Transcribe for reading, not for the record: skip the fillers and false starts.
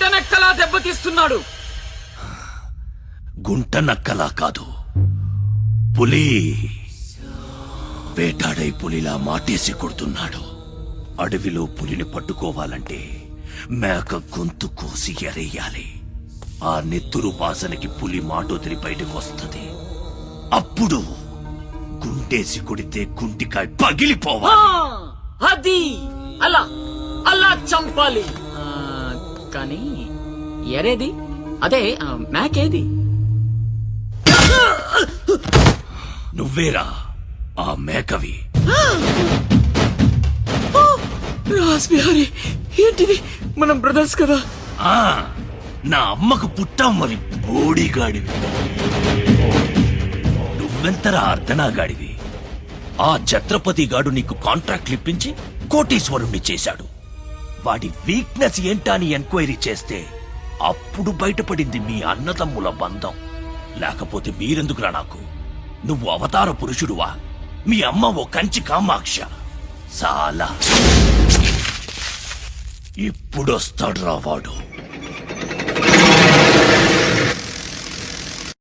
గుంటనెక్కలా దెబ్బతీస్తున్నాడు. గుంట నక్కలా కాదు, పులి వేటాడై పులిలా మాటేసి కొడుతున్నాడు. అడవిలో పులిని పట్టుకోవాలంటే మేక గొంతు కోసి ఎరేయాలి. ఆ నెత్తురు వాసనకి పులి మాటొదిలి బయటకు వస్తుంది. అప్పుడు గుంటేసి కొడితే గుంటికాయ పగిలిపోవాలి. అది అలా అలా చంపాలి. కానీ ఎరేది? అదే మేకేది? నువ్వేరా ఆ మేకవి. రాస్బిహారీ, ఏంటిది? మనం బ్రదర్స్ కదా. నా అమ్మకు పుట్టాం మరి బోడిగాడివి. నువ్వెంతరా అర్ధనాగాడివి. ఆ ఛత్రపతి గాడు నీకు కాంట్రాక్ట్లు ఇప్పించి కోటీశ్వరుణ్ణి చేశాడు. వాడి వీక్నెస్ ఏంటా అని ఎంక్వైరీ చేస్తే అప్పుడు బయటపడింది మీ అన్నదమ్ముల బంధం. లేకపోతే మీరెందుకురా నాకు? నువ్వు అవతార పురుషుడువా? మీ అమ్మ ఓ కంచి కామాక్ష. చాలా ఇప్పుడొస్తాడు రా వాడు.